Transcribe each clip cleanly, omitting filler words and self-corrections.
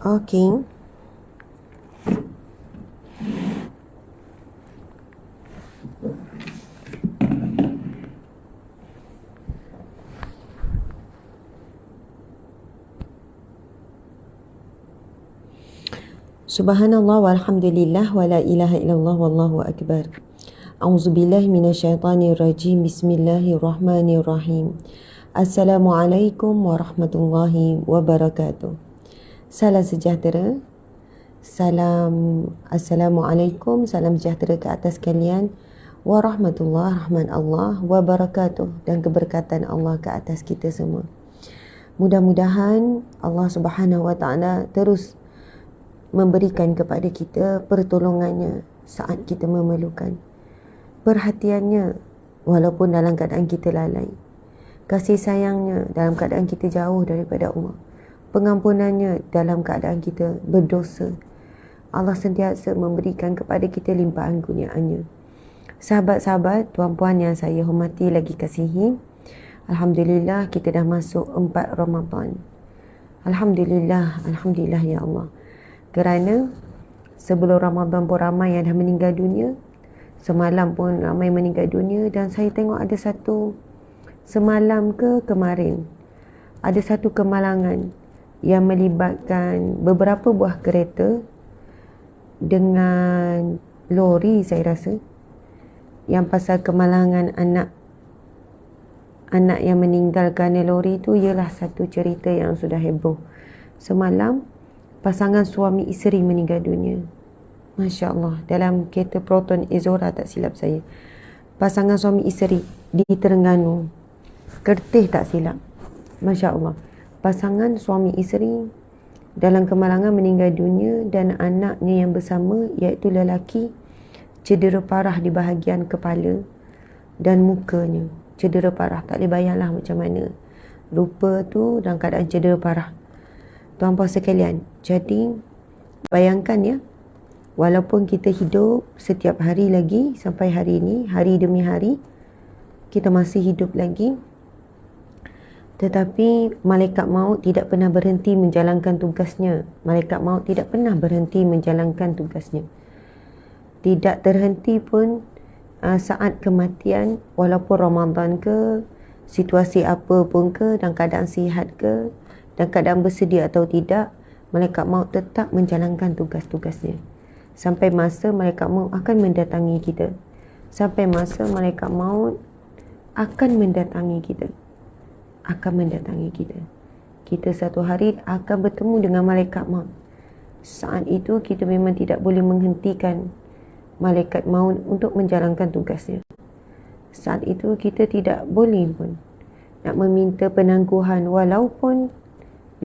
Okey. Subhanallah walhamdulillah wa la ilaha illallah wallahu akbar. A'udzubillahi minasyaitonir rajim. Bismillahirrahmanirrahim. Assalamualaikum warahmatullahi wabarakatuh. Salam sejahtera. Assalamualaikum, salam sejahtera ke atas kalian. Warahmatullahi rahman Allah wabarakatuh, dan keberkatan Allah ke atas kita semua. Mudah-mudahan Allah Subhanahu wa taala terus memberikan kepada kita pertolongannya saat kita memerlukan, perhatiannya walaupun dalam keadaan kita lalai, kasih sayangnya dalam keadaan kita jauh daripada Allah, pengampunannya dalam keadaan kita berdosa. Allah sentiasa memberikan kepada kita limpahan kurniaannya. Sahabat-sahabat, tuan-puan yang saya hormati lagi kasihi, Alhamdulillah kita dah masuk 4 Ramadan. Alhamdulillah ya Allah. Kerana sebelum Ramadan pun ramai yang dah meninggal dunia. Semalam pun ramai meninggal dunia. Dan saya tengok ada satu, semalam ke kemarin, ada satu kemalangan yang melibatkan beberapa buah kereta dengan lori, saya rasa. Yang pasal kemalangan anak yang meninggal kerana lori itu ialah satu cerita yang sudah heboh. Semalam pasangan suami isteri meninggal dunia. Masya Allah, dalam kereta Proton Ezora tak silap saya. Pasangan suami isteri di Terengganu, Kertih tak silap. Masya Allah, pasangan suami isteri dalam kemalangan meninggal dunia, dan anaknya yang bersama iaitu lelaki cedera parah di bahagian kepala dan mukanya. Cedera parah, tak boleh bayanglah macam mana rupa tu dalam keadaan cedera parah. Tuan-puan sekalian, jadi bayangkan ya, walaupun kita hidup setiap hari lagi sampai hari ini, hari demi hari kita masih hidup lagi, tetapi malaikat maut tidak pernah berhenti menjalankan tugasnya. Malaikat maut tidak pernah berhenti menjalankan tugasnya. Tidak terhenti pun saat kematian, walaupun Ramadan ke, situasi apa pun ke, dalam keadaan sihat ke, dan keadaan bersedia atau tidak, malaikat maut tetap menjalankan tugas-tugasnya. Sampai masa malaikat maut akan mendatangi kita. Sampai masa malaikat maut akan mendatangi kita. Kita satu hari akan bertemu dengan malaikat maut. Saat itu kita memang tidak boleh menghentikan malaikat maut untuk menjalankan tugasnya. Saat itu kita tidak boleh pun nak meminta penangguhan walaupun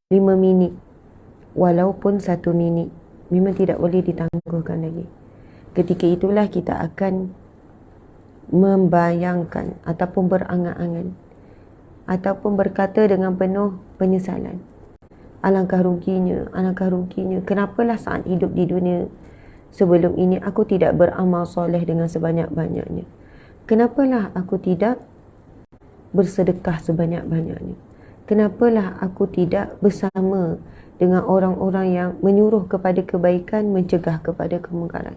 5 minit, walaupun 1 minit, memang tidak boleh ditangguhkan lagi. Ketika itulah kita akan membayangkan ataupun berangan-angan ataupun berkata dengan penuh penyesalan, alangkah ruginya, kenapalah saat hidup di dunia sebelum ini aku tidak beramal soleh dengan sebanyak-banyaknya. Kenapalah aku tidak bersedekah sebanyak-banyaknya. Kenapalah aku tidak bersama dengan orang-orang yang menyuruh kepada kebaikan, mencegah kepada kemungkaran.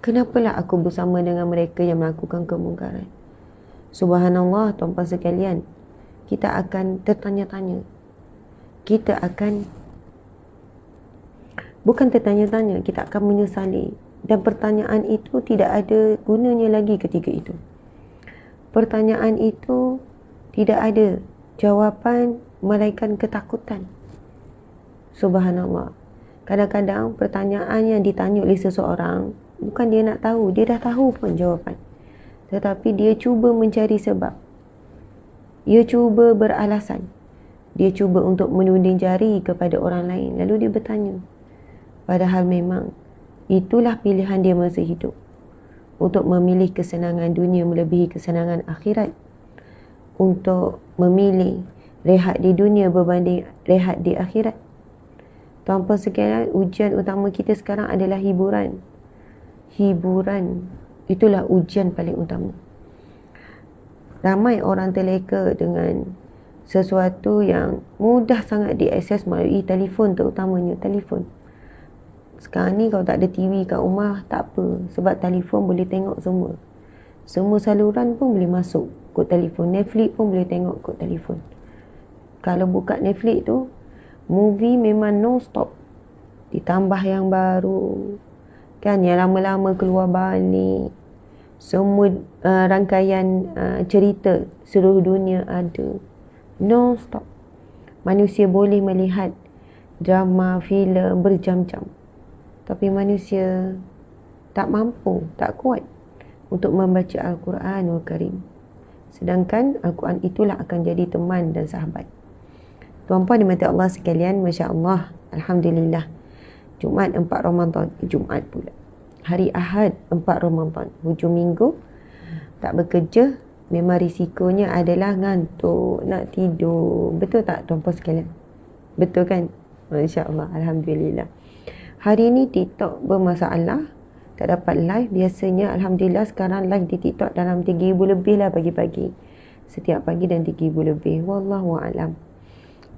Kenapalah aku bersama dengan mereka yang melakukan kemungkaran. Subhanallah, tuan-tuan sekalian, kita akan tertanya-tanya. Kita akan, bukan tertanya-tanya, kita akan menyesali. Dan pertanyaan itu tidak ada gunanya lagi ketika itu. Pertanyaan itu tidak ada jawapan melainkan ketakutan. Subhanallah. Kadang-kadang pertanyaan yang ditanya oleh seseorang, bukan dia nak tahu, dia dah tahu pun jawapan. Tetapi dia cuba mencari sebab. Dia cuba beralasan. Dia cuba untuk menuding jari kepada orang lain. Lalu dia bertanya. Padahal memang itulah pilihan dia masa hidup. Untuk memilih kesenangan dunia melebihi kesenangan akhirat. Untuk memilih rehat di dunia berbanding rehat di akhirat. Tuan-tuan sekalian, ujian utama kita sekarang adalah hiburan. Hiburan, itulah ujian paling utama. Ramai orang terleka dengan sesuatu yang mudah sangat diakses melalui telefon, terutamanya telefon. Sekarang ni kalau tak ada TV kat rumah, tak apa. Sebab telefon boleh tengok semua. Semua saluran pun boleh masuk kot telefon. Netflix pun boleh tengok kot telefon. Kalau buka Netflix tu, movie memang non-stop. Ditambah yang baru. Kan, yang lama-lama keluar balik. Semua rangkaian cerita seluruh dunia ada. Non-stop. Manusia boleh melihat drama, filem berjam-jam. Tapi manusia tak mampu, tak kuat untuk membaca Al-Quranul Karim. Sedangkan Al-Quran itulah akan jadi teman dan sahabat. Tuan-puan dimati Allah sekalian, Masya Allah, Alhamdulillah. Jumaat 4 Ramadan, Jumaat pula. Hari Ahad 4 Ramadan, hujung minggu, tak bekerja, memang risikonya adalah ngantuk, nak tidur. Betul tak tuan-puan sekalian? Betul kan? Masya Allah, Alhamdulillah. Hari ni TikTok bermasalah, tak dapat live. Biasanya Alhamdulillah sekarang live di TikTok dalam 3,000 lebih lah pagi-pagi. Setiap pagi dan 3,000 lebih. Wallahualam.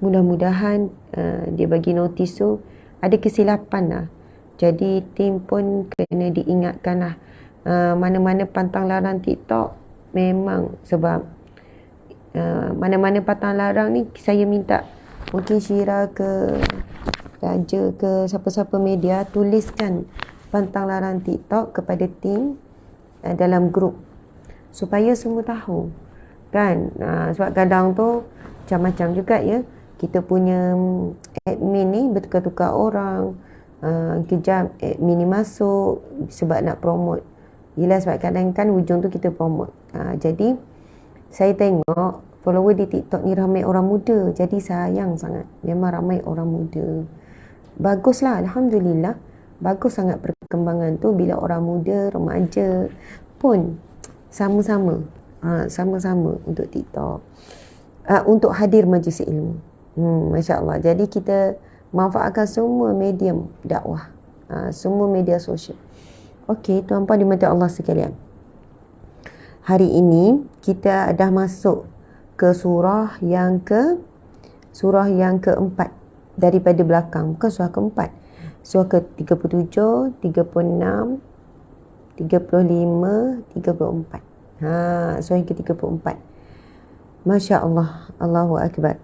Mudah-mudahan dia bagi notis tu ada kesilapan lah. Jadi tim pun kena diingatkan lah. Mana-mana pantang larang TikTok, memang sebab mana-mana pantang larang ni saya minta mungkin Syira ke Raja ke siapa-siapa media tuliskan pantang larang TikTok kepada tim dalam grup supaya semua tahu kan. Sebab kadang tu macam-macam juga ya, kita punya admin ni bertukar-tukar orang. Kejap admin ni masuk sebab nak promote. Yelah, sebab kadang kan hujung tu kita promote. Jadi saya tengok follower di TikTok ni ramai orang muda. Jadi sayang sangat. Memang ramai orang muda. Baguslah, Alhamdulillah. Bagus sangat perkembangan tu bila orang muda, remaja pun sama-sama. Sama-sama untuk TikTok. Untuk hadir majlis ilmu. Masya Allah. Jadi kita manfaatkan semua medium dakwah. Semua media sosial. Okey, tuan-puan dimati Allah sekalian. Hari ini kita dah masuk ke surah yang keempat daripada belakang. Bukan surah keempat. Surah ke-37, 36, 35, 34. Surah yang ke-34. Masya Allah. Allahu Akbar.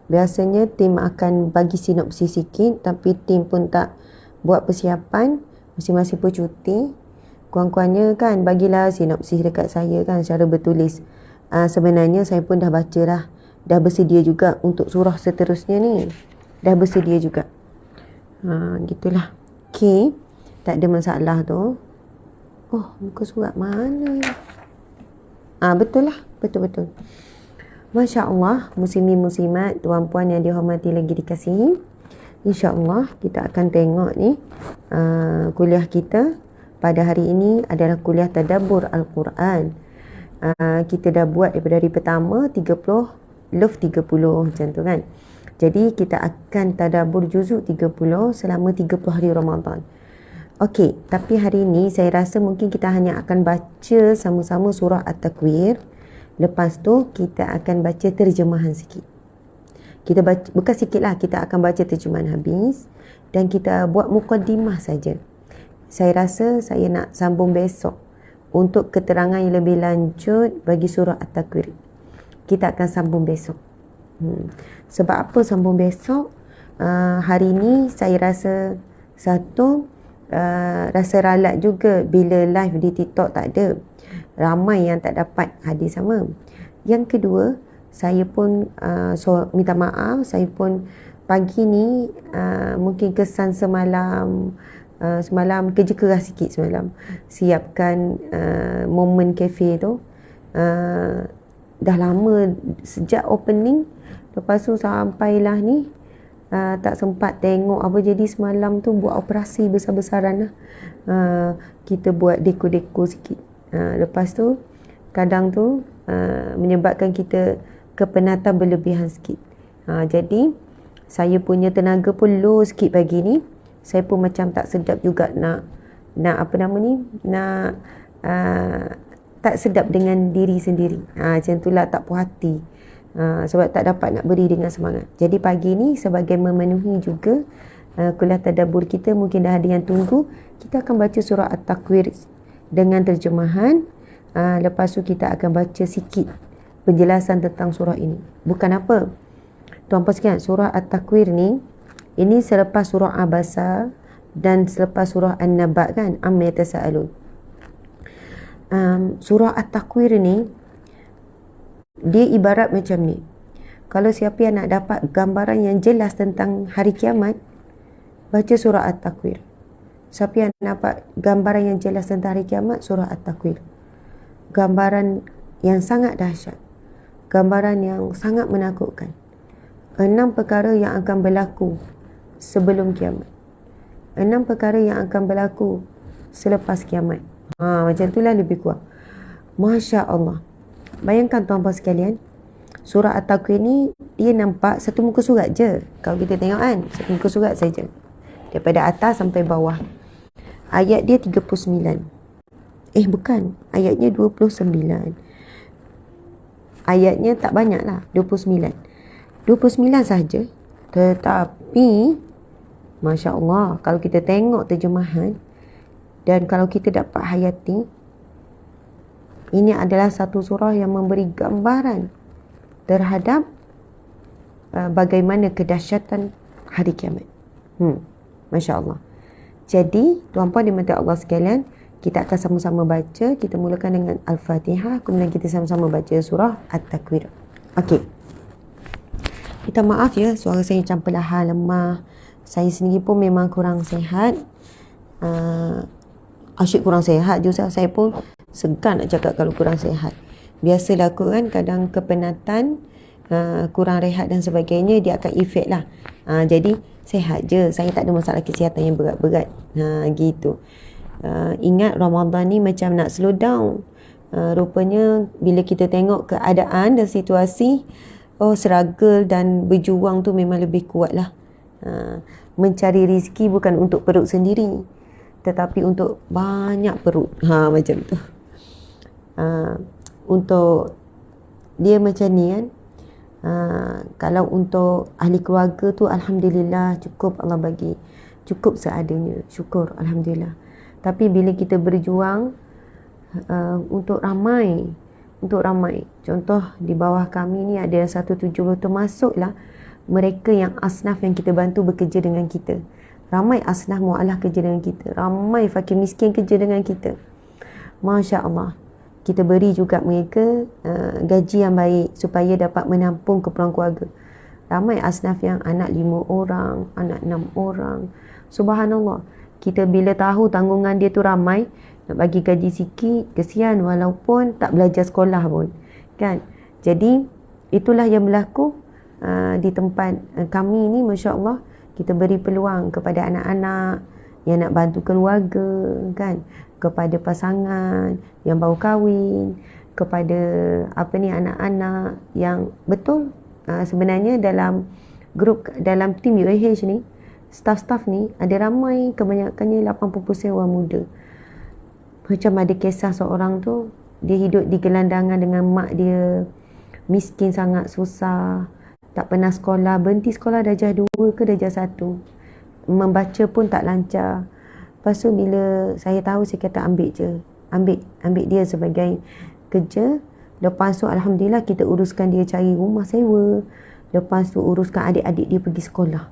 Biasanya tim akan bagi sinopsis sikit, tapi tim pun tak buat persiapan. Masing-masing pun cuti. Kurang-kurangnya kan bagilah sinopsis dekat saya kan secara bertulis. Sebenarnya saya pun dah baca dah. Dah bersedia juga untuk surah seterusnya ni. Dah bersedia juga. Gitulah. Okey. Tak ada masalah tu. Oh, muka surat mana? Betul lah. Betul-betul. Masya Allah, muslimin-muslimat, tuan-puan yang dihormati lagi dikasihi. InsyaAllah kita akan tengok ni kuliah kita pada hari ini adalah kuliah tadabbur Al-Quran. Kita dah buat daripada hari pertama 30, love 30 macam tu kan. Jadi kita akan tadabbur juzuk 30 selama 30 hari Ramadan. Okey, tapi hari ini saya rasa mungkin kita hanya akan baca sama-sama surah At-Takwir. Lepas tu kita akan baca terjemahan sikit. Kita baca, bukan sikit lah, kita akan baca terjemahan habis dan kita buat muqaddimah saja. Saya rasa saya nak sambung besok untuk keterangan yang lebih lanjut bagi surah At-Takwir. Kita akan sambung besok. Sebab apa sambung besok? Hari ni saya rasa satu, rasa ralat juga bila live di TikTok tak ada. Ramai yang tak dapat hadir sama. Yang kedua, saya pun minta maaf, saya pun pagi ni mungkin kesan semalam kerja keras sikit semalam. Siapkan momen cafe tu. Dah lama sejak opening, lepas tu sampailah ni tak sempat tengok apa jadi semalam tu buat operasi besar-besaran lah. Kita buat deko-deko sikit. Lepas tu kadang tu menyebabkan kita kepenatan berlebihan sikit. Jadi saya punya tenaga pun low sikit pagi ni. Saya pun macam tak sedap juga nak apa nama ni, nak tak sedap dengan diri sendiri. Macam itulah, tak puas hati. Sebab tak dapat nak beri dengan semangat. Jadi pagi ni sebagai memenuhi juga kuliah tadabbur kita, mungkin dah ada yang tunggu, kita akan baca surah At-Takwir dengan terjemahan. Lepas tu kita akan baca sikit penjelasan tentang surah ini. Bukan apa, tuan-puan sekalian, surah At-Takwir ni, ini selepas surah Abasa dan selepas surah An-Naba kan, Amma Yatasaalun. Surah At-Takwir ni dia ibarat macam ni. Kalau siapa yang nak dapat gambaran yang jelas tentang hari kiamat, baca surah At-Takwir. Siapa yang dapat gambaran yang jelas tentang hari kiamat, surah At-Takwir. Gambaran yang sangat dahsyat, gambaran yang sangat menakutkan. 6 perkara yang akan berlaku sebelum kiamat, 6 perkara yang akan berlaku selepas kiamat. Macam itulah lebih kurang. Masya Allah. Bayangkan tuan-puan sekalian, surah At-Takwir ni dia nampak satu muka surat je. Kalau kita tengok kan, satu muka surat saja, daripada atas sampai bawah. Ayat dia 39. Bukan, ayatnya 29. Ayatnya tak banyak lah, 29 saja. Tetapi Masya Allah, kalau kita tengok terjemahan dan kalau kita dapat hayati, ini adalah satu surah yang memberi gambaran terhadap bagaimana kedahsyatan hari kiamat. Masya Allah. Jadi tuan-puan dimati Allah sekalian, kita akan sama-sama baca. Kita mulakan dengan Al-Fatihah, kemudian kita sama-sama baca surah At-Takwir. Okey. Minta maaf ya, suara saya macam perlahan, lemah. Saya sendiri pun memang kurang sihat. Asyik kurang sihat juga. Saya pun segan nak cakap kalau kurang sihat. Biasalah aku kan, kadang kepenatan, kurang rehat dan sebagainya, dia akan efek lah. Jadi sihat je, saya tak ada masalah kesihatan yang berat-berat. Gitu. Ingat Ramadan ni macam nak slow down. Rupanya bila kita tengok keadaan dan situasi, struggle dan berjuang tu memang lebih kuat lah. Mencari rezeki bukan untuk perut sendiri, tetapi untuk banyak perut. Macam tu. Untuk dia macam ni kan. Kalau untuk ahli keluarga tu, Alhamdulillah cukup, Allah bagi cukup seadanya, syukur, Alhamdulillah. Tapi bila kita berjuang untuk ramai, contoh di bawah kami ni ada 170, termasuklah mereka yang asnaf yang kita bantu bekerja dengan kita. Ramai asnaf mu'alah kerja dengan kita, ramai fakir miskin kerja dengan kita. Masya Allah. Kita beri juga mereka gaji yang baik supaya dapat menampung keperluan keluarga. Ramai asnaf yang anak 5 orang, anak 6 orang. Subhanallah. Kita bila tahu tanggungan dia tu ramai, nak bagi gaji sikit, kesian walaupun tak belajar sekolah pun. Kan? Jadi, itulah yang berlaku di tempat kami ni, Masya Allah. Kita beri peluang kepada anak-anak yang nak bantu keluarga, kan? Kepada pasangan yang baru kahwin, kepada anak-anak yang betul sebenarnya dalam grup, dalam tim UAH ni, staff-staff ni ada ramai, kebanyakannya 80% orang muda. Macam ada kisah seorang tu, dia hidup di gelandangan dengan mak dia, miskin sangat, susah, tak pernah sekolah, berhenti sekolah darjah 2 ke darjah 1, membaca pun tak lancar. Lepas tu bila saya tahu, saya kata ambil je, ambil dia sebagai kerja. Lepas tu Alhamdulillah kita uruskan dia cari rumah sewa, lepas tu uruskan adik-adik dia pergi sekolah.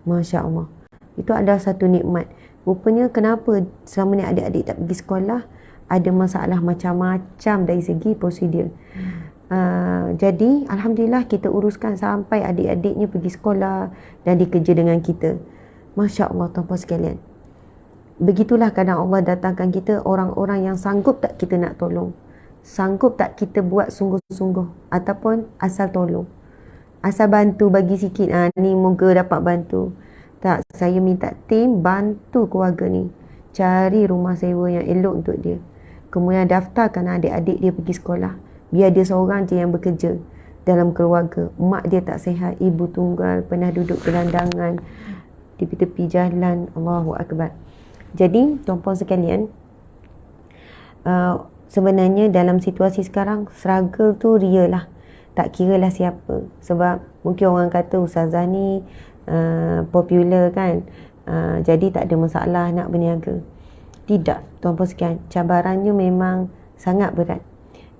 Masya Allah. Itu adalah satu nikmat. Rupanya kenapa selama ni adik-adik tak pergi sekolah, ada masalah macam-macam dari segi prosedur. Jadi Alhamdulillah kita uruskan sampai adik-adiknya pergi sekolah dan dikerja dengan kita. Masya Allah tuan-puan sekalian. Begitulah kadang Allah datangkan kita orang-orang yang sanggup tak kita nak tolong, sanggup tak kita buat sungguh-sungguh, ataupun asal tolong, asal bantu bagi sikit, ni moga dapat bantu. Tak, saya minta tim bantu keluarga ni cari rumah sewa yang elok untuk dia, kemudian daftarkan adik-adik dia pergi sekolah. Biar dia seorang je yang bekerja dalam keluarga. Mak dia tak sihat, ibu tunggal, pernah duduk gelandangan tepi-tepi jalan. Allahu Akbar. Jadi tuan-puan sekalian, sebenarnya dalam situasi sekarang struggle tu real lah, tak kira lah siapa. Sebab mungkin orang kata ustazah ni popular kan, jadi tak ada masalah nak berniaga. Tidak, tuan-puan sekalian, cabarannya memang sangat berat.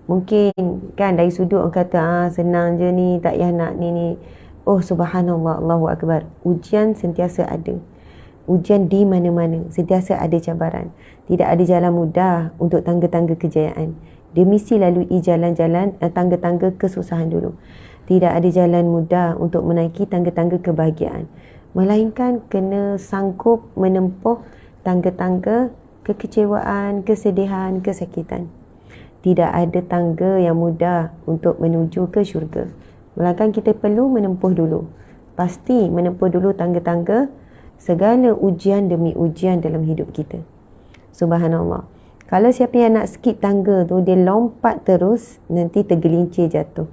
Mungkin kan dari sudut orang kata senang je ni, tak payah nak ni. Oh subhanallah, Allahu Akbar. Ujian sentiasa ada. Ujian di mana-mana, sentiasa ada cabaran. Tidak ada jalan mudah untuk tangga-tangga kejayaan. Dia mesti lalui jalan-jalan, tangga-tangga kesusahan dulu. Tidak ada jalan mudah untuk menaiki tangga-tangga kebahagiaan, melainkan kena sanggup menempuh tangga-tangga kekecewaan, kesedihan, kesakitan. Tidak ada tangga yang mudah untuk menuju ke syurga, melainkan kita perlu menempuh dulu. Pasti menempuh dulu tangga-tangga segala ujian demi ujian dalam hidup kita. Subhanallah. Kalau siapa yang nak skip tangga tu, dia lompat terus, nanti tergelincir jatuh.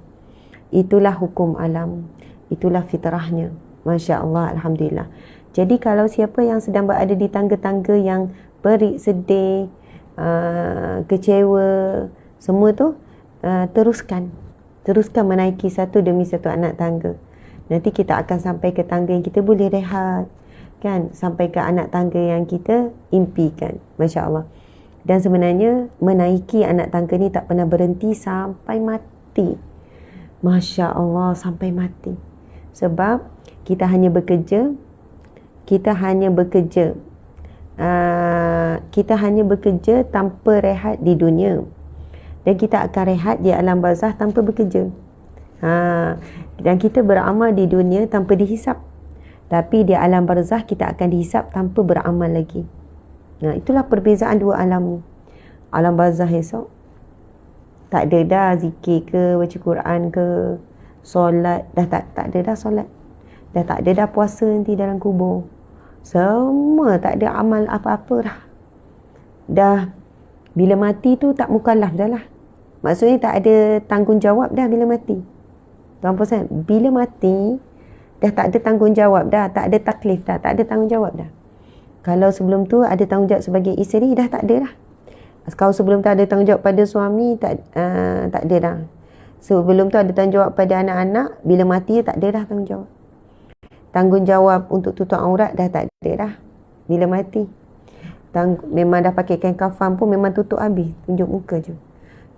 Itulah hukum alam. Itulah fitrahnya. Masya Allah, Alhamdulillah. Jadi kalau siapa yang sedang berada di tangga-tangga yang perik, sedih, kecewa, semua tu, teruskan menaiki satu demi satu anak tangga. Nanti kita akan sampai ke tangga yang kita boleh rehat, kan? Sampai ke anak tangga yang kita impikan. Masya Allah. Dan sebenarnya menaiki anak tangga ni tak pernah berhenti sampai mati. Masya Allah, sampai mati. Sebab kita hanya bekerja, kita hanya bekerja tanpa rehat di dunia, dan kita akan rehat di alam barzah tanpa bekerja. Dan kita beramal di dunia tanpa dihisap, tapi di alam barzah kita akan dihisap tanpa beramal lagi. Itulah perbezaan dua alam ni. Alam barzah esok tak ada dah zikir ke, baca Quran ke, solat dah tak ada dah solat, dah tak ada dah puasa nanti dalam kubur. Semua tak ada amal apa-apa dah. Dah bila mati tu tak mukallaf dah lah. Maksudnya tak ada tanggungjawab dah bila mati. Tuan-puan sekalian, bila mati dah tak ada tanggungjawab dah, tak ada taklif dah, tak ada tanggungjawab dah. Kalau sebelum tu ada tanggungjawab sebagai isteri, dah tak ada dah. Kalau sebelum tu ada tanggungjawab pada suami, tak ada dah. Sebelum tu ada tanggungjawab pada anak-anak, bila mati tak ada dah tanggungjawab. Tanggungjawab untuk tutup aurat dah tak ada dah bila mati. Memang dah pakai kain kafan pun memang tutup habis, tunjuk muka je.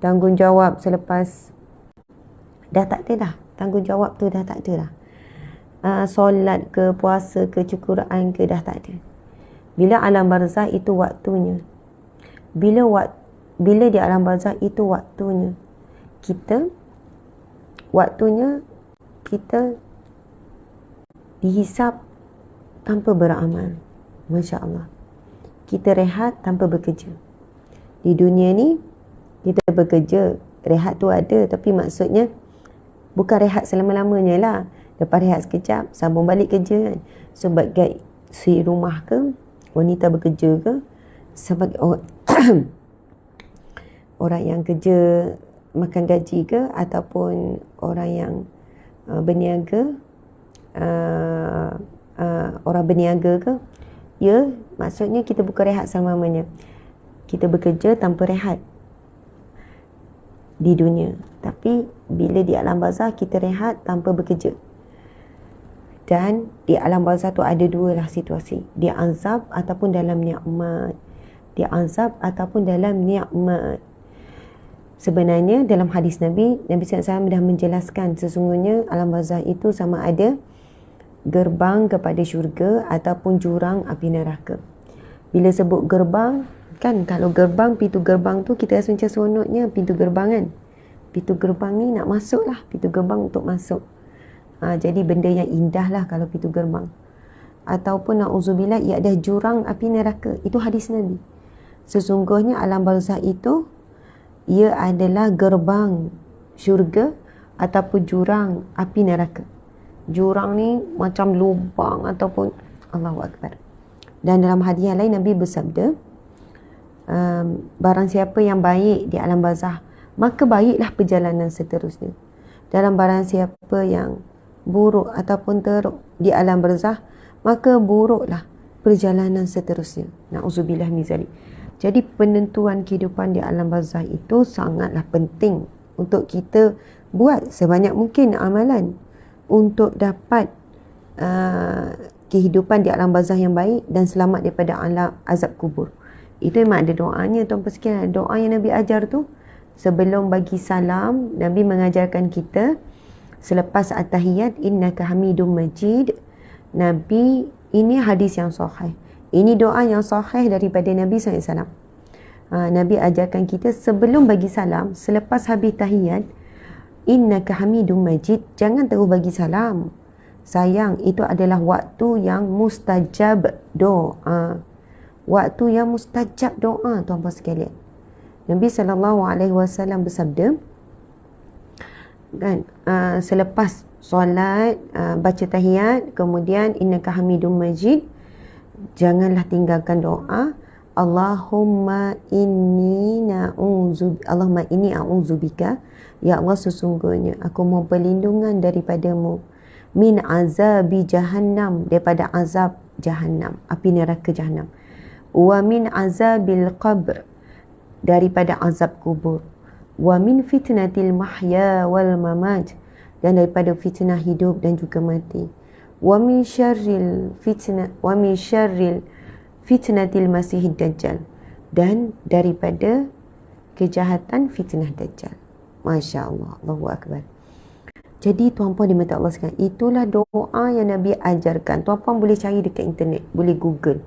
Tanggungjawab selepas dah tak ada dah. Tanggungjawab tu dah tak ada dah. Solat ke, puasa ke, Quran ke, dah tak ada. Bila alam barzah itu waktunya. Bila di alam barzah itu waktunya kita dihisap tanpa beramal. Masya Allah. Kita rehat tanpa bekerja. Di dunia ni kita bekerja, rehat tu ada, tapi maksudnya bukan rehat selama-lamanya lah. Lepas rehat sekejap, sambung balik kerja kan. Sebagai si rumah ke, wanita bekerja ke, sebagai orang yang kerja makan gaji ke, ataupun orang yang berniaga, orang berniaga ke, ya, maksudnya kita bukan rehat selama-lamanya. Kita bekerja tanpa rehat di dunia, tapi bila di alam barzah kita rehat tanpa bekerja. Dan di alam barzah tu ada dua lah situasi, dia azab ataupun dalam nikmat. Dia azab ataupun dalam nikmat. Sebenarnya dalam hadis Nabi SAW dah menjelaskan sesungguhnya alam barzah itu sama ada gerbang kepada syurga ataupun jurang api neraka. Bila sebut gerbang, kan kalau gerbang, pintu gerbang tu kita rasa macam seronoknya pintu gerbang kan. Pintu gerbang ni nak masuk lah, pintu gerbang untuk masuk. Jadi benda yang indah lah kalau pintu gerbang. Ataupun na'udzubillah, ia ada jurang api neraka. Itu hadis Nabi. Sesungguhnya alam barzah itu, ia adalah gerbang syurga ataupun jurang api neraka. Jurang ni macam lubang ataupun Allahu Akbar. Dan dalam hadis yang lain Nabi bersabda, barang siapa yang baik di alam barzah, maka baiklah perjalanan seterusnya. Dalam barang siapa yang buruk ataupun teruk di alam barzah, maka buruklah perjalanan seterusnya. Na'udzubillah min zalik. Jadi penentuan kehidupan di alam barzah itu sangatlah penting untuk kita buat sebanyak mungkin amalan untuk dapat kehidupan di alam barzah yang baik dan selamat daripada alam azab kubur. Itu memang ada doanya tuan-tuan sekalian. Doa yang Nabi ajar tu sebelum bagi salam, Nabi mengajarkan kita selepas at-tahiyat, innaka hamidum majid. Nabi, ini hadis yang sahih. Ini doa yang sahih daripada Nabi SAW. Nabi ajarkan kita sebelum bagi salam, selepas habis tahiyat, innaka hamidum majid, jangan terus bagi salam. Sayang, itu adalah waktu yang mustajab doa. Waktu yang mustajab doa, tuan-tuan sekalian. Nabi SAW bersabda, kan, selepas solat, baca tahiyat, kemudian innaka hamidum majid, janganlah tinggalkan doa, Allahumma inni a'udzubika, ya Allah, sesungguhnya aku mohon perlindungan daripadamu, min azabi jahannam, daripada azab jahannam, api neraka jahannam, wa min azabil qabr, daripada azab kubur, wa min fitnatil mahya wal mamat, dan daripada fitnah hidup dan juga mati, wa min syarril fitnatil masihid dajjal, dan daripada kejahatan fitnah dajjal. Masya Allah, Allahu Akbar. Jadi tuan-puan dimata Allah sekalian, itulah doa yang Nabi ajarkan. Tuan-puan boleh cari dekat internet, boleh Google.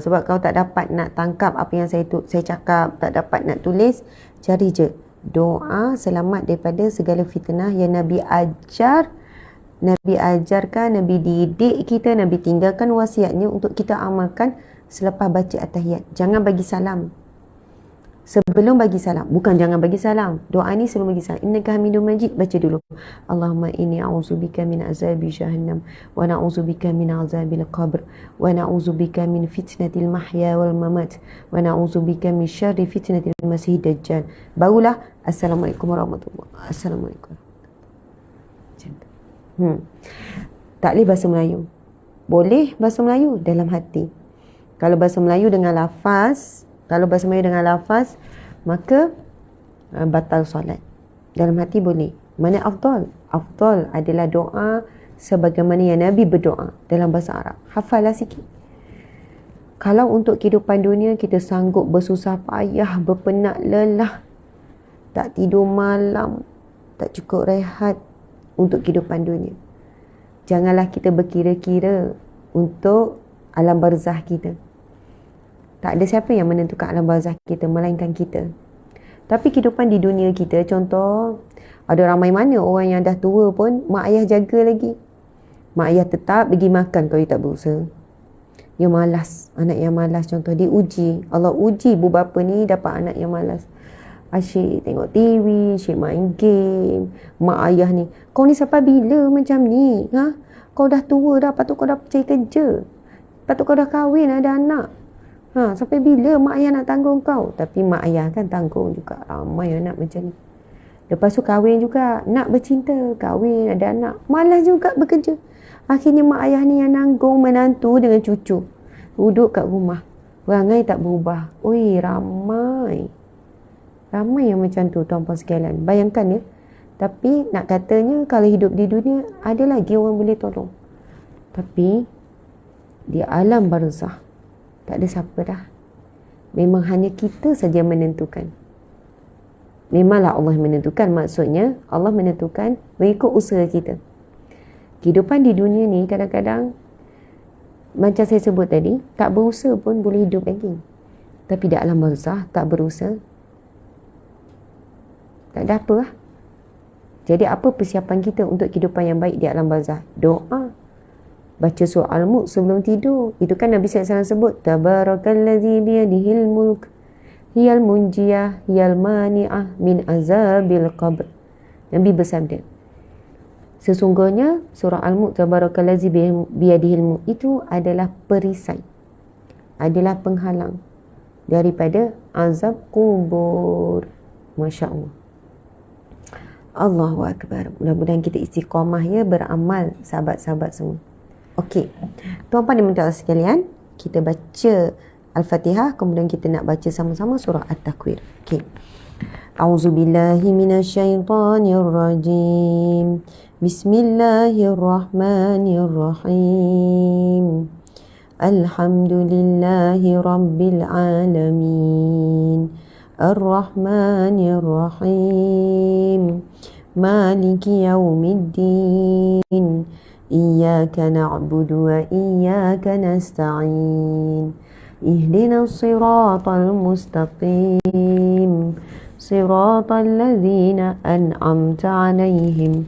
Sebab kalau tak dapat nak tangkap apa yang saya cakap, tak dapat nak tulis, cari je doa selamat daripada segala fitnah yang Nabi ajar, Nabi ajarkan, Nabi didik kita, Nabi tinggalkan wasiatnya untuk kita amalkan selepas baca at-tahiyat. Jangan bagi salam. Sebelum bagi salam, bukan jangan bagi salam. Doa ni sebelum bagi salam. Innaka hamidum majid, baca dulu. Allahumma inni a'udzubika min azabi jahannam wa na'udzubika min azabil qabr wa na'udzubika min fitnatil mahya wal mamat wa na'udzubika min syarri fitnatil masih dajjal. Barulah assalamualaikum warahmatullahi wabarakatuh. Assalamualaikum. Tak boleh bahasa Melayu. Boleh bahasa Melayu dalam hati. Kalau bahasa Melayu dengan lafaz, maka batal solat. Dalam hati boleh. Mana afdal? Afdal adalah doa sebagaimana yang Nabi berdoa dalam bahasa Arab. Hafallah sikit. Kalau untuk kehidupan dunia kita sanggup bersusah payah, berpenat lelah, tak tidur malam, tak cukup rehat untuk kehidupan dunia, janganlah kita berkira-kira untuk alam barzah kita. Tak ada siapa yang menentukan alam barzah kita melainkan kita. Tapi kehidupan di dunia kita, contoh, ada ramai mana orang yang dah tua pun mak ayah jaga lagi. Mak ayah tetap pergi makan kalau dia tak berusaha. Dia malas, anak yang malas contoh, dia uji. Allah uji ibu bapa ni dapat anak yang malas. Asyik tengok TV, asyik main game. Mak ayah ni, kau ni sampai bila macam ni? Kau dah tua dah, patut kau dah percaya kerja. Patut kau dah kahwin, ada anak. Sampai bila mak ayah nak tanggung kau? Tapi mak ayah kan tanggung juga. Ramai anak macam ni. Lepas tu kahwin juga. Nak bercinta, kahwin, ada anak. Malas juga bekerja. Akhirnya mak ayah ni yang nanggung menantu dengan cucu. Duduk kat rumah. Perangai tak berubah. Oi, ramai. Ramai yang macam tu tuan-puan sekalian. Bayangkan ya. Tapi nak katanya kalau hidup di dunia, ada lagi orang boleh tolong. Tapi di alam barzah, tak ada siapa dah. Memang hanya kita saja menentukan. Memanglah Allah menentukan. Maksudnya Allah menentukan mengikut usaha kita. Kehidupan di dunia ni kadang-kadang macam saya sebut tadi, tak berusaha pun boleh hidup lagi. Tapi di alam barzah tak berusaha, tak ada apa lah. Jadi apa persiapan kita untuk kehidupan yang baik di alam barzah? Doa. Baca surah Al-Mulk sebelum tidur. Itu kan Nabi SAW sebut, Tabarakallazi biyadihil mulk, hiyal munjiyah, hiyal mani'ah min azabil qabr. Nabi bersabda, sesungguhnya surah Al-Mulk, Tabarakallazi biyadihil mulk, itu adalah perisai, adalah penghalang daripada azab kubur. Masya Allah. Allahu Akbar. Mudah-mudahan kita istiqamah ya, beramal sahabat-sahabat semua. Okey, tuan-puan dan puan sekalian, kita baca Al-Fatihah, kemudian kita nak baca sama-sama surah At-Takwir. Okey. A'udzubillahi minasyaitonirrajim. Bismillahirrahmanirrahim. Alhamdulillahi rabbil alamin. Ar-Rahmanir-Rahim. Maliki yaumiddin. Iyyaka na'budu wa iyyaka nasta'in. Ihdinas siratal mustaqim. Siratal ladzina an'amta 'alaihim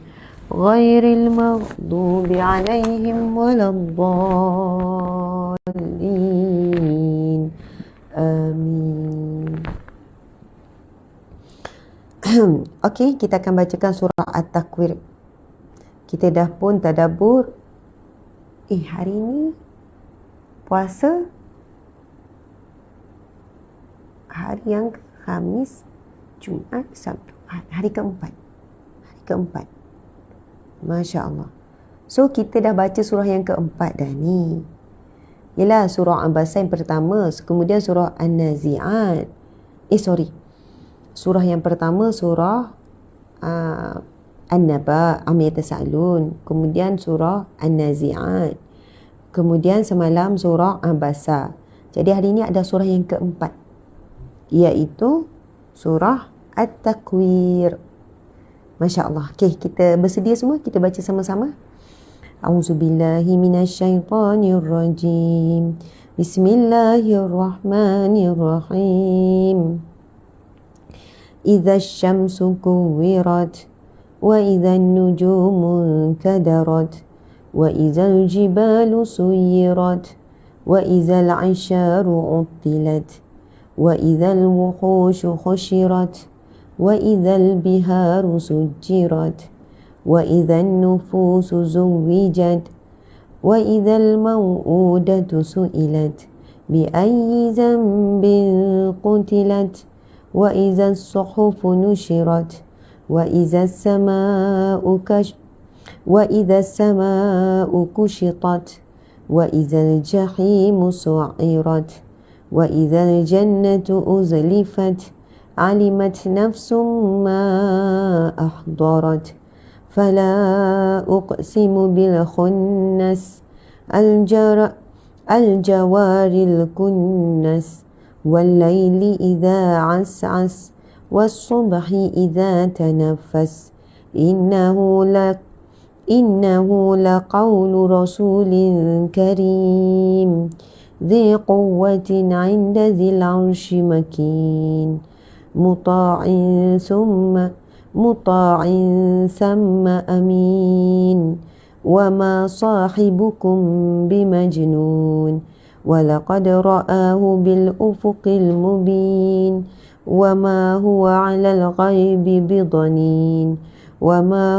ghairil maghdubi 'alaihim waladdallin. Amin. Okey, kita akan bacakan surah At-Takwir. Kita dah pun tadabbur. Hari ni puasa hari yang Khamis, Jumaat, Sabtu. Hari keempat. Masya Allah. So, kita dah baca surah yang keempat dah ni. Ialah surah Abasa yang pertama. Kemudian surah An-Nazi'at. Surah yang pertama surah An-Naba, Amma Yatasa'alun. Kemudian surah An-Nazi'at. Kemudian semalam surah Abasa. Jadi hari ini ada surah yang keempat, iaitu surah At-Takwir. Masya Allah. Okey, kita bersedia semua? Kita baca sama-sama. A'udzubillahi minasyaitonirrajim. Bismillahirrahmanirrahim. Idza asy-syamsu kuwirat وإذا النجوم انكدرت وإذا الجبال سيرت وإذا العشار عطلت وإذا الوحوش حشرت وإذا البحار سجرت وإذا النفوس زوجت وإذا الموءودة سئلت بأي ذنب قتلت وإذا الصحف نشرت وإذا السماء كشطت وإذا الجحيم سعرت وإذا الجنة أزلفت علمت نفس ما أحضرت فلا أقسم بالخنس الجوار الكنس والليل إذا عسعس والصبح إذا تنفس إنه لقول رسول كريم ذي قوة عند ذي العرش مكين مطاع ثم أمين وما صاحبكم بمجنون ولقد رآه بالأفق المبين وما هو على الغيب بضنين وما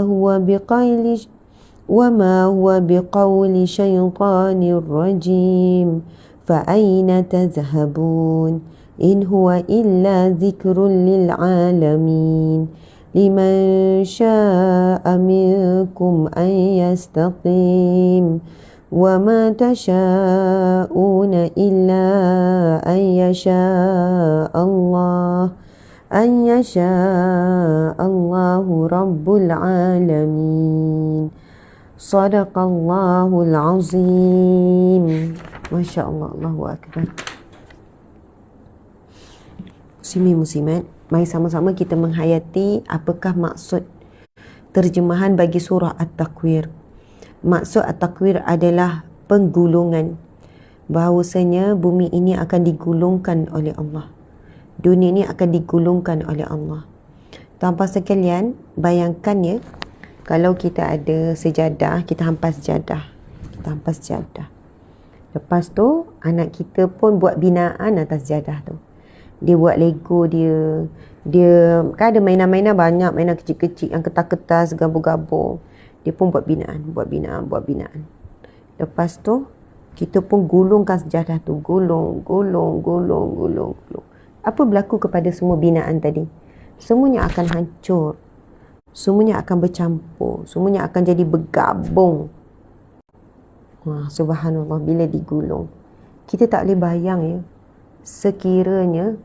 هو بقول شيطان رجيم فأين تذهبون إن هو إلا ذكر للعالمين لمن شاء منكم أن يستقيم وما تشاءون إلا أن يشاء الله رب العالمين صدق الله العظيم. Masya Allah, Allahu Akbar. Muslimin muslimat, mari sama-sama kita menghayati apakah maksud terjemahan bagi surah At-Takwir. Maksud At-Takwir adalah penggulungan. Bahawasanya bumi ini akan digulungkan oleh Allah. Dunia ini akan digulungkan oleh Allah. Tuan-tuan sekalian, bayangkan ya, kalau kita ada sejadah, kita hampas sejadah. Lepas tu, anak kita pun buat binaan atas sejadah tu. Dia buat Lego dia. Dia kan ada mainan-mainan banyak, mainan kecil-kecil yang kertas-kertas, gabur-gabur. Dia pun buat binaan. Lepas tu, kita pun gulungkan sejadah tu. Gulung. Apa berlaku kepada semua binaan tadi? Semuanya akan hancur. Semuanya akan bercampur. Semuanya akan jadi bergabung. Wah, subhanallah, bila digulung. Kita tak boleh bayang ya. sekiranya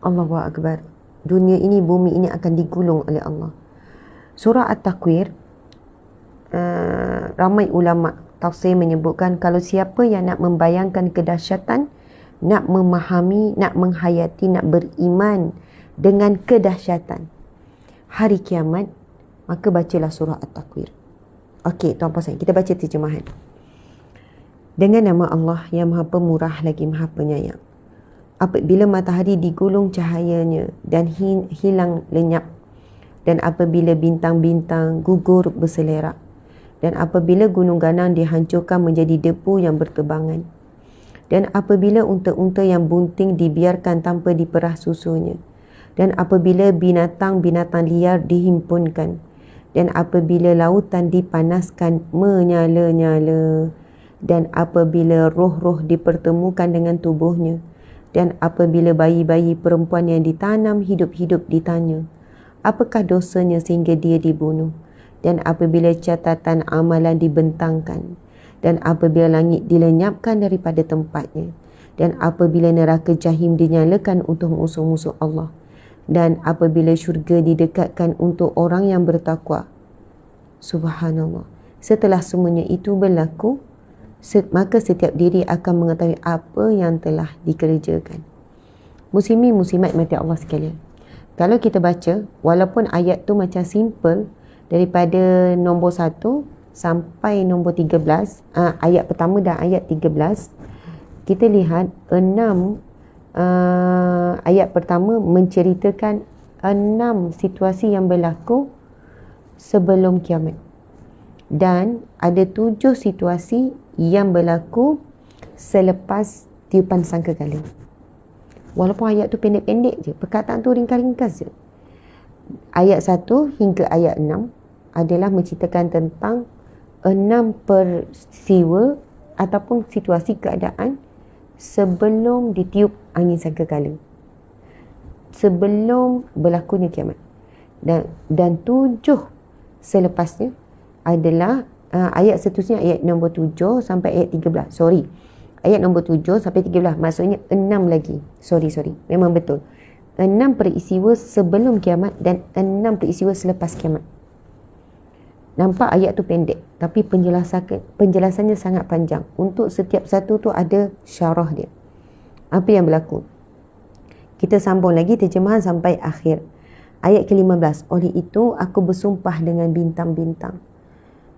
Allahu Akbar, dunia ini, bumi ini akan digulung oleh Allah. Surah At-Takwir, ramai ulama tafsir menyebutkan kalau siapa yang nak membayangkan kedahsyatan, nak memahami, nak menghayati, nak beriman dengan kedahsyatan hari kiamat, maka bacalah surah At-Takwir. Okey, tuan-puan sekalian, kita baca terjemahan. Dengan nama Allah yang Maha Pemurah lagi Maha Penyayang. Apabila matahari digulung cahayanya dan hilang lenyap, dan apabila bintang-bintang gugur berselerak, dan apabila gunung ganang dihancurkan menjadi debu yang berterbangan, dan apabila unta-unta yang bunting dibiarkan tanpa diperah susunya, dan apabila binatang-binatang liar dihimpunkan, dan apabila lautan dipanaskan menyala-nyala, dan apabila roh-roh dipertemukan dengan tubuhnya, dan apabila bayi-bayi perempuan yang ditanam hidup-hidup ditanya, apakah dosanya sehingga dia dibunuh? Dan apabila catatan amalan dibentangkan, dan apabila langit dilenyapkan daripada tempatnya, dan apabila neraka jahim dinyalakan untuk musuh-musuh Allah, dan apabila syurga didekatkan untuk orang yang bertakwa. Subhanallah. Setelah semuanya itu berlaku, maka setiap diri akan mengetahui apa yang telah dikerjakan. Muslimin muslimat mati Allah sekalian, kalau kita baca, walaupun ayat tu macam simple, daripada nombor 1 sampai nombor 13, ayat pertama dan ayat 13, kita lihat 6 ayat pertama menceritakan 6 situasi yang berlaku sebelum kiamat, dan ada 7 situasi yang berlaku selepas tiupan sangkakala. Walaupun ayat tu pendek-pendek je, perkataan tu ringkas-ringkas je. Ayat 1 hingga ayat 6 adalah menceritakan tentang 6 peristiwa ataupun situasi keadaan sebelum ditiup angin sangkakala, sebelum berlakunya kiamat. Dan 7 selepasnya adalah ayat seterusnya, ayat nombor 7 sampai ayat 13. Ayat nombor 7 sampai 13, maksudnya 6 lagi. Memang betul. 6 peristiwa sebelum kiamat dan 6 peristiwa selepas kiamat. Nampak ayat tu pendek, tapi penjelasannya sangat panjang. Untuk setiap satu tu ada syarah dia. Apa yang berlaku? Kita sambung lagi terjemahan sampai akhir. Ayat ke-15. Oleh itu aku bersumpah dengan bintang-bintang.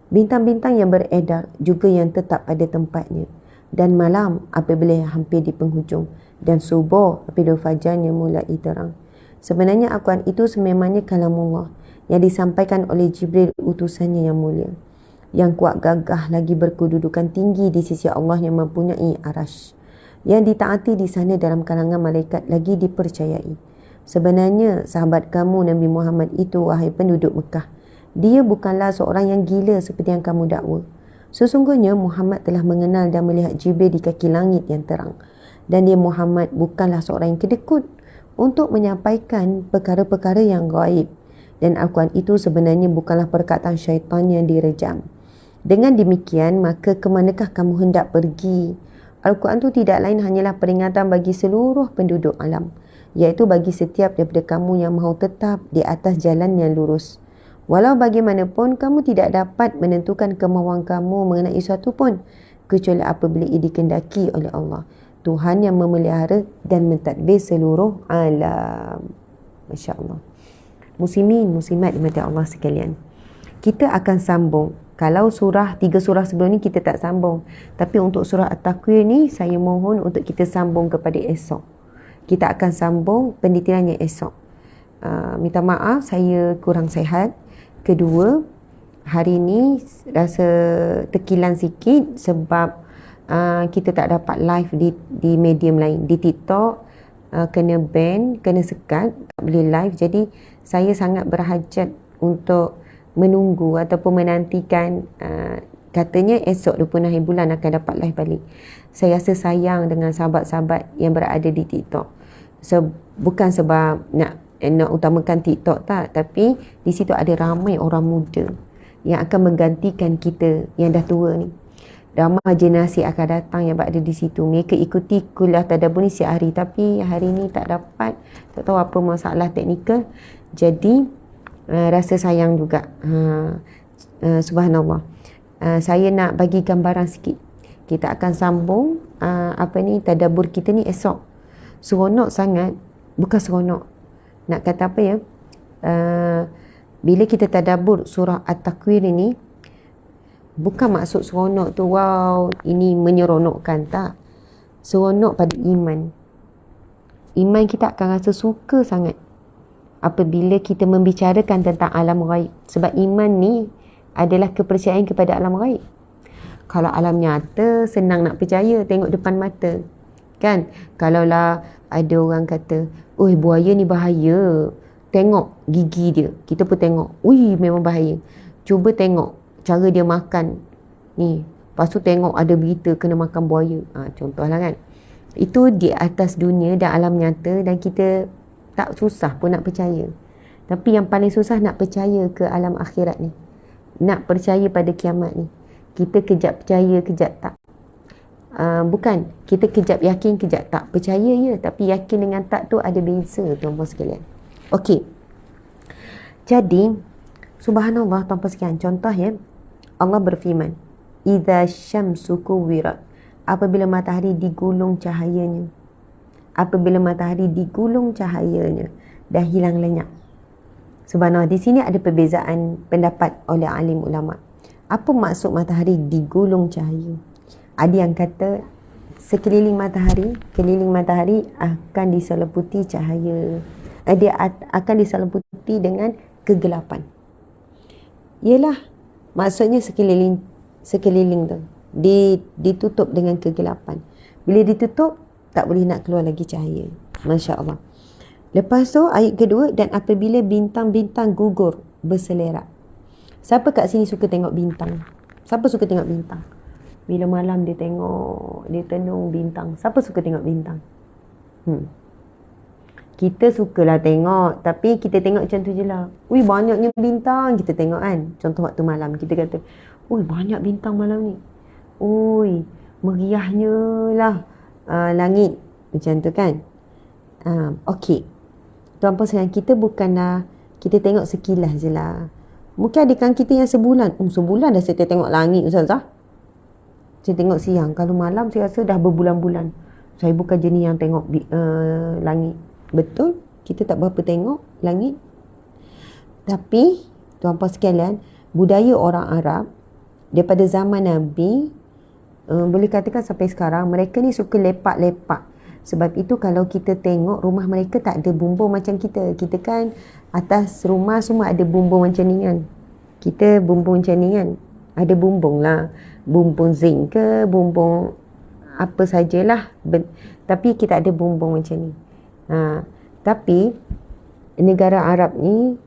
Bintang-bintang yang beredar juga yang tetap pada tempatnya, dan malam apabila hampir di penghujung, dan subuh apabila fajarnya mulai terang. Sebenarnya Al-Quran itu sememangnya kalamullah yang disampaikan oleh Jibril utusannya yang mulia, yang kuat gagah lagi berkedudukan tinggi di sisi Allah yang mempunyai arash, yang ditaati di sana dalam kalangan malaikat lagi dipercayai. Sebenarnya sahabat kamu Nabi Muhammad itu, wahai penduduk Mekah, dia bukanlah seorang yang gila seperti yang kamu dakwa. Sesungguhnya Muhammad telah mengenal dan melihat Jibril di kaki langit yang terang. Dan dia Muhammad bukanlah seorang yang kedekut untuk menyampaikan perkara-perkara yang gaib. Dan Al-Quran itu sebenarnya bukanlah perkataan syaitan yang direjam. Dengan demikian, maka kemanakah kamu hendak pergi? Al-Quran itu tidak lain hanyalah peringatan bagi seluruh penduduk alam, iaitu bagi setiap daripada kamu yang mahu tetap di atas jalan yang lurus. Walau bagaimanapun, kamu tidak dapat menentukan kemahuan kamu mengenai sesuatu pun, kecuali apabila ia dikehendaki oleh Allah, Tuhan yang memelihara dan mentadbir seluruh alam. Masya Allah. Muslimin, muslimat dimati Allah sekalian, kita akan sambung. Kalau 3 surah sebelum ni kita tak sambung, tapi untuk surah At-Takwir ni saya mohon untuk kita sambung kepada esok. Kita akan sambung pendetailannya esok. Minta maaf saya kurang sihat. Kedua, hari ni rasa terkilan sikit sebab kita tak dapat live di medium lain. Di TikTok kena ban, kena sekat, tak boleh live. Jadi saya sangat berhajat untuk menunggu ataupun menantikan, katanya esok 26 bulan akan dapat live balik. Saya rasa sayang dengan sahabat-sahabat yang berada di TikTok. Bukan sebab nak utamakan TikTok tak, tapi di situ ada ramai orang muda yang akan menggantikan kita yang dah tua ni. ramai generasi akan datang yang berada di situ. Mereka ikuti kuliah tadabbur ni setiap hari, tapi hari ni tak dapat, tak tahu apa masalah teknikal. Jadi rasa sayang juga. Subhanallah. Saya nak bagi gambaran sikit. Kita akan sambung tadabbur kita ni esok. Seronok sangat. Bukan seronok, nak kata apa ya, bila kita tadabbur surah At-Takwir ini, bukan maksud seronok tu wow ini menyeronokkan, tak. Seronok pada iman. Iman kita akan rasa suka sangat apabila kita membicarakan tentang alam ghaib. Sebab iman ni adalah kepercayaan kepada alam ghaib. Kalau alam nyata senang nak percaya, tengok depan mata, kan. Kalaulah ada orang kata, oi buaya ni bahaya, tengok gigi dia, kita pun tengok, ui memang bahaya. Cuba tengok cara dia makan ni, lepas tu tengok ada berita kena makan buaya. Contohlah kan. Itu di atas dunia dan alam nyata, dan kita tak susah pun nak percaya. Tapi yang paling susah nak percaya ke alam akhirat ni, nak percaya pada kiamat ni. Kita kejap percaya, kejap tak. Bukan, kita kejap yakin, kejap tak. Percaya ya, tapi yakin dengan tak tu ada beza, tuan-tuan sekalian. Okey. Jadi, subhanallah tuan-tuan sekalian, contoh ya, Allah berfirman, "Idza syamsu kuwirat." Apabila matahari digulung cahayanya. Apabila matahari digulung cahayanya, dah hilang lenyap. Subhanallah, di sini ada perbezaan pendapat oleh alim ulama. Apa maksud matahari digulung cahaya? Ada yang kata keliling matahari akan diseliputi cahaya. Dia akan diseliputi dengan kegelapan. Yalah, maksudnya sekeliling tu ditutup dengan kegelapan. Bila ditutup, tak boleh nak keluar lagi cahaya. Masya Allah. Lepas tu ayat kedua, dan apabila bintang-bintang gugur berselerak. Siapa kat sini suka tengok bintang? Siapa suka tengok bintang? Bila malam dia tengok, dia tenung bintang. Siapa suka tengok bintang? Kita sukalah tengok, tapi kita tengok macam tu je lah. Ui, banyaknya bintang, kita tengok kan. Contoh waktu malam, kita kata, ui, banyak bintang malam ni. Ui, meriahnya lah langit. Macam tu kan. Okey. Tuan-puan sekalian, kita bukanlah, kita tengok sekilas je lah. Mungkin ada kan kita yang sebulan. Sebulan dah saya tengok langit, Ustazah. Saya tengok siang. Kalau malam saya rasa dah berbulan-bulan. Saya bukan jenis yang tengok langit. Betul, kita tak berapa tengok langit. Tapi tuan-puan sekalian, budaya orang Arab daripada zaman Nabi, boleh katakan sampai sekarang, mereka ni suka lepak-lepak. Sebab itu kalau kita tengok rumah mereka tak ada bumbung macam kita. Kita kan atas rumah semua ada bumbung macam ni kan. Kita bumbung macam ni kan. Ada bumbung lah. Bumbung zinc ke, bumbung apa sajalah. Tapi kita ada bumbung macam ni. Tapi negara Arab ni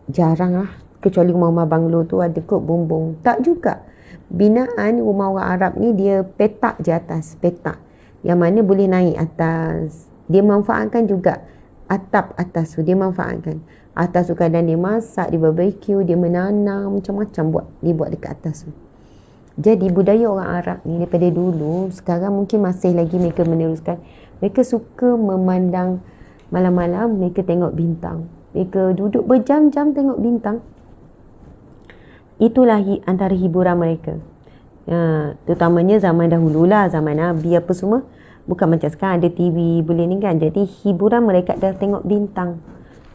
jarang lah. Kecuali rumah-rumah banglo tu ada kot bumbung. Tak juga. Binaan rumah orang Arab ni dia petak je atas. Petak. Yang mana boleh naik atas. Dia manfaatkan juga atap atas tu. Dia manfaatkan. Atas tu kadang dia masak, dia barbecue, dia menanam, macam-macam dia buat dekat atas tu. Jadi budaya orang Arab ni daripada dulu, sekarang mungkin masih lagi mereka meneruskan. Mereka suka memandang malam-malam, mereka tengok bintang. Mereka duduk berjam-jam tengok bintang. Itulah antara hiburan mereka. Terutamanya zaman dahulu lah, zaman Nabi apa semua. Bukan macam sekarang ada TV boleh ni kan. Jadi hiburan mereka dah tengok bintang.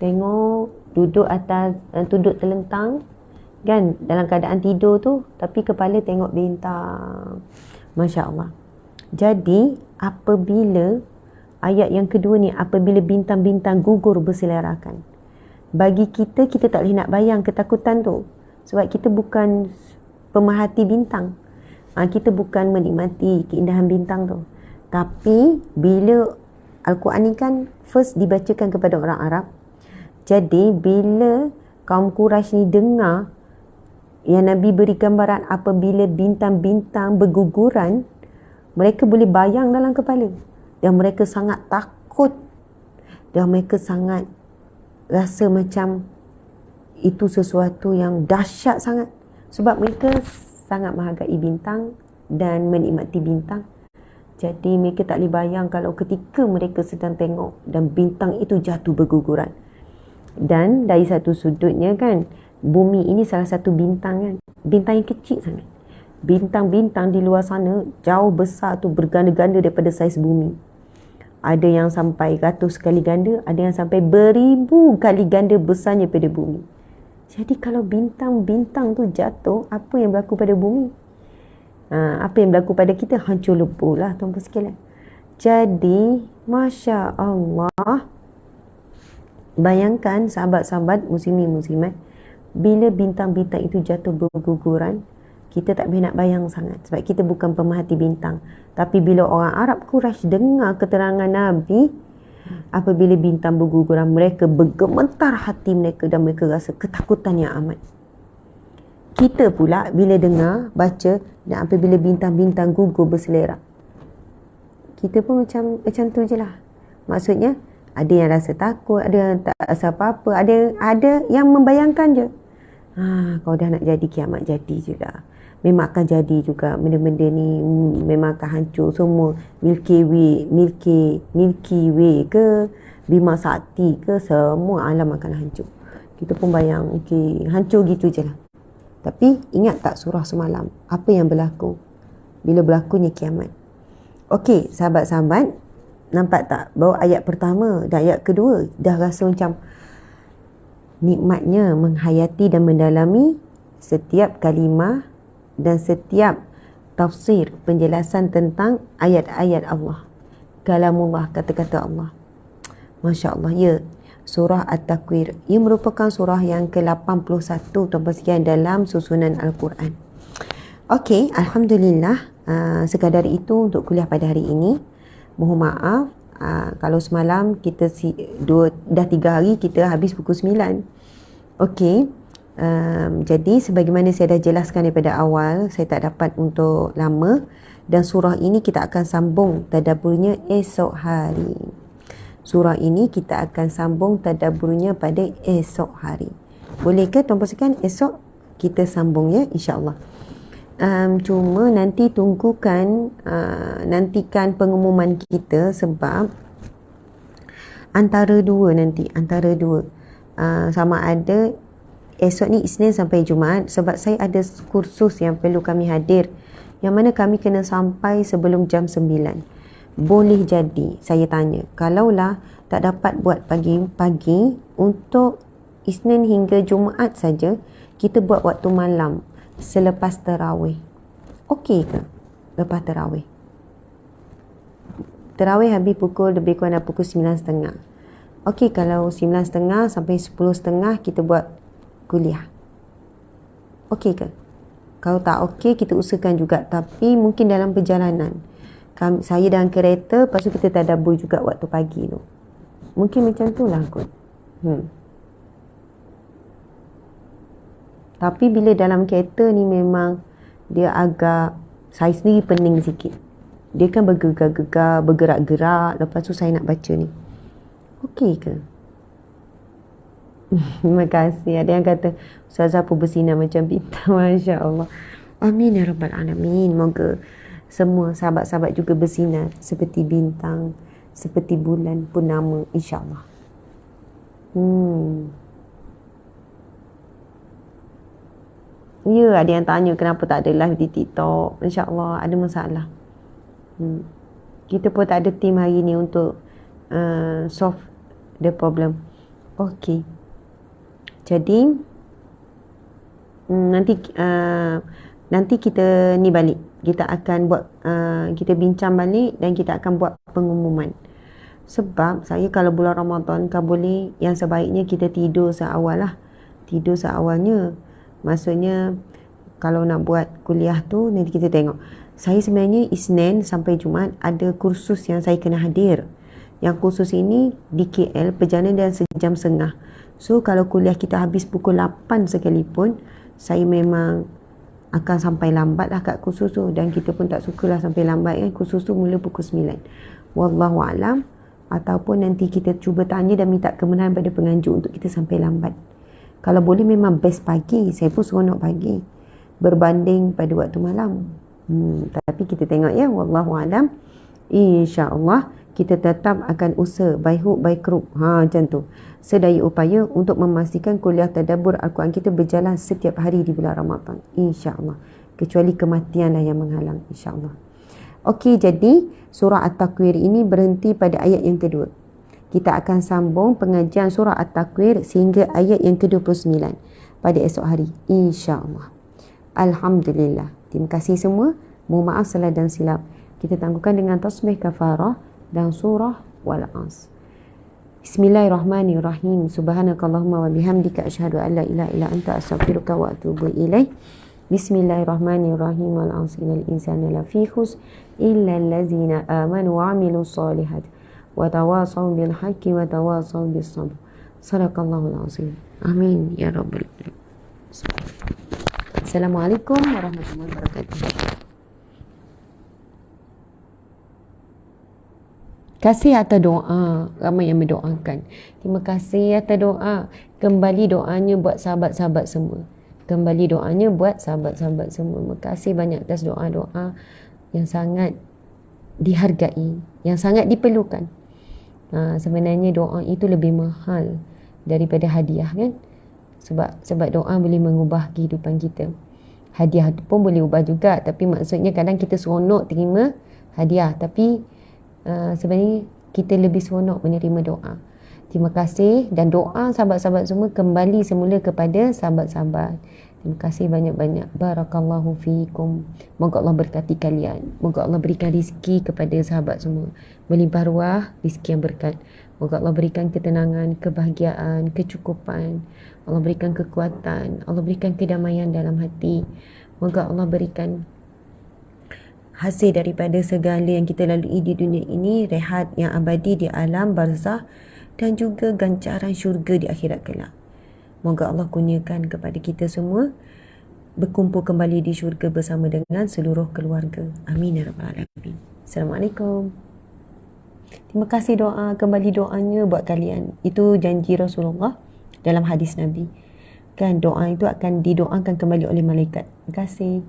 Tengok, duduk atas, duduk terlentang kan, dalam keadaan tidur tu, tapi kepala tengok bintang. Masya Allah. Jadi apabila ayat yang kedua ni, apabila bintang-bintang gugur berselerakan, bagi kita tak boleh nak bayang ketakutan tu. Sebab kita bukan pemerhati bintang. Kita bukan menikmati keindahan bintang tu. Tapi bila Al-Quran ni kan first dibacakan kepada orang Arab. Jadi bila kaum Quraisy ni dengar yang Nabi beri gambaran apabila bintang-bintang berguguran, mereka boleh bayang dalam kepala. Dan mereka sangat takut. Dan mereka sangat rasa macam itu sesuatu yang dahsyat sangat. Sebab mereka sangat menghargai bintang dan menikmati bintang. Jadi mereka tak boleh bayang kalau ketika mereka sedang tengok dan bintang itu jatuh berguguran. Dan dari satu sudutnya kan, bumi ini salah satu bintang kan. Bintang yang kecil sangat. Bintang-bintang di luar sana jauh besar tu, berganda-ganda daripada saiz bumi. Ada yang sampai ratus kali ganda, ada yang sampai beribu kali ganda besarnya pada bumi. Jadi kalau bintang-bintang tu jatuh, apa yang berlaku pada bumi? Apa yang berlaku pada kita? Hancur lebur lah tuan-tuan sekalian. Jadi Masya Allah, bayangkan sahabat-sahabat muslimin muslimat, bila bintang-bintang itu jatuh berguguran, kita tak boleh nak bayang sangat sebab kita bukan pemerhati bintang. Tapi bila orang Arab Quraisy dengar keterangan Nabi, apabila bintang berguguran, mereka bergemetar hati mereka dan mereka rasa ketakutan yang amat. Kita pula bila dengar, baca, dan apabila bintang-bintang gugur berselerak, kita pun macam tu je lah. Maksudnya, ada yang rasa takut, ada yang tak rasa apa-apa, ada yang membayangkan je. Kalau dah nak jadi kiamat, jadi je lah. Memang akan jadi juga benda-benda ni, memang akan hancur semua. Milky Way ke, Bima Sakti ke, semua alam akan hancur. Kita pun bayang, hancur gitu je lah. Tapi ingat tak surah semalam? Apa yang berlaku bila berlakunya kiamat? Okey, sahabat-sahabat, nampak tak bahawa ayat pertama dan ayat kedua dah rasa macam nikmatnya menghayati dan mendalami setiap kalimah dan setiap tafsir, penjelasan tentang ayat-ayat Allah. Kalamullah, kata-kata Allah. Masya Allah, ya. Surah At-Takwir. Ia merupakan surah yang ke-81 tuan-tuan sekalian dalam susunan Al-Quran. Okey, Alhamdulillah. Sekadar itu untuk kuliah pada hari ini. Mohon maaf kalau semalam kita dah 3 hari kita habis pukul 9. Okey. Jadi sebagaimana saya dah jelaskan daripada awal, saya tak dapat untuk lama, dan surah ini kita akan sambung tadabburnya esok hari. Surah ini kita akan sambung tadabburnya pada esok hari. Boleh ke tuan-tuan sekalian? Esok kita sambung ya, insya-Allah. Cuma nanti nantikan pengumuman kita sebab antara dua sama ada esok ni Isnin sampai Jumaat, sebab saya ada kursus yang perlu kami hadir, yang mana kami kena sampai sebelum jam 9. Boleh jadi saya tanya, kalaulah tak dapat buat pagi-pagi, untuk Isnin hingga Jumaat saja kita buat waktu malam selepas tarawih. Okey ke? Lepas tarawih. Tarawih habis lebih kurang pukul 9.30. Okey, kalau 9.30 sampai 10.30 kita buat kuliah. Okey ke? Kalau tak okey, kita usahakan juga, tapi mungkin dalam perjalanan. Saya dalam kereta, lepas tu kita tadabbur juga waktu pagi tu. Mungkin macam tu lah kot. Tapi bila dalam kereta ni memang dia agak, saya sendiri pening sikit. Dia kan bergegar-gegar, bergerak-gerak, lepas tu saya nak baca ni. Okey ke? Terima kasih. Ada yang kata, Ustazah pun bersinar macam bintang. Masya Allah. Amin ya Rabbal Alamin. Moga semua sahabat-sahabat juga bersinar seperti bintang, seperti bulan purnama, insya-Allah. Ya, ada yang tanya kenapa tak ada live di TikTok. Insya-Allah ada masalah. Kita pun tak ada team hari ni untuk solve the problem. Okey. Jadi nanti kita ni balik. Kita akan buat kita bincang balik dan kita akan buat pengumuman. Sebab saya kalau bulan Ramadan kan boleh, yang sebaiknya kita tidur seawal lah. Tidur seawalnya. Maksudnya kalau nak buat kuliah tu nanti kita tengok. Saya sebenarnya Isnin sampai Jumaat ada kursus yang saya kena hadir. Yang kursus ini di KL, perjalanan dan 1.5 jam. So kalau kuliah kita habis pukul 8 sekalipun, saya memang akan sampai lambat lah kat kursus tu, dan kita pun tak sukalah sampai lambat kan. Kursus tu mula pukul 9. Wallahualam. Ataupun nanti kita cuba tanya dan minta kebenaran pada penganjur untuk kita sampai lambat. Kalau boleh memang best pagi, saya pun seronok pagi berbanding pada waktu malam. Tapi kita tengok ya, wallahu alam. InsyaAllah kita tetap akan usaha by hook by crook, macam tu, sedaya upaya untuk memastikan kuliah tadabbur Al-Quran kita berjalan setiap hari di bulan Ramadan, insyaAllah. Kecuali kematianlah yang menghalang, insyaAllah. Okey, jadi surah At-Takwir ini berhenti pada ayat yang kedua. Kita akan sambung pengajian surah At-Takwir sehingga ayat yang ke-29 pada esok hari, insyaAllah. Alhamdulillah. Terima kasih semua. Mohon maaf salah dan silap. Kita tangguhkan dengan tasbih kafarah dan surah Wal-As. Bismillahirrahmanirrahim. Subhanakallahumma wa bihamdika asyhadu an la ilaha illa anta astaghfiruka wa atubu ilaik. Bismillahirrahmanirrahim. Wal-'asri innal insana lafi khusr illa allazina amanu wa 'amilus solihat wa tawasaw bil haqqi wa tawasaw bis sabr. Sadaqallahul azim. Amin ya rabbal alamin. Assalamualaikum warahmatullahi wabarakatuh. Kasih atas doa. Ramai yang mendoakan. Terima kasih atas doa. Kembali doanya buat sahabat-sahabat semua. Kembali doanya buat sahabat-sahabat semua. Terima kasih banyak atas doa-doa yang sangat dihargai, yang sangat diperlukan. Sebenarnya doa itu lebih mahal daripada hadiah, kan? Sebab doa boleh mengubah kehidupan kita. Hadiah pun boleh ubah juga. Tapi maksudnya kadang kita seronok terima hadiah. Tapi sebenarnya kita lebih seronok menerima doa. Terima kasih, dan doa sahabat-sahabat semua kembali semula kepada sahabat-sahabat. Terima kasih banyak-banyak. Barakallahu fiikum. Moga Allah berkati kalian. Moga Allah berikan rezeki kepada sahabat semua. Melimpah ruah rezeki yang berkat. Moga Allah berikan ketenangan, kebahagiaan, kecukupan. Allah berikan kekuatan. Allah berikan kedamaian dalam hati. Moga Allah berikan hasil daripada segala yang kita lalui di dunia ini, rehat yang abadi di alam barzah dan juga gancaran syurga di akhirat kelak. Moga Allah kurniakan kepada kita semua berkumpul kembali di syurga bersama dengan seluruh keluarga. Amin ya rabbal alamin. Assalamualaikum. Terima kasih doa, kembali doanya buat kalian. Itu janji Rasulullah dalam hadis Nabi. Kan doa itu akan didoakan kembali oleh malaikat. Terima kasih.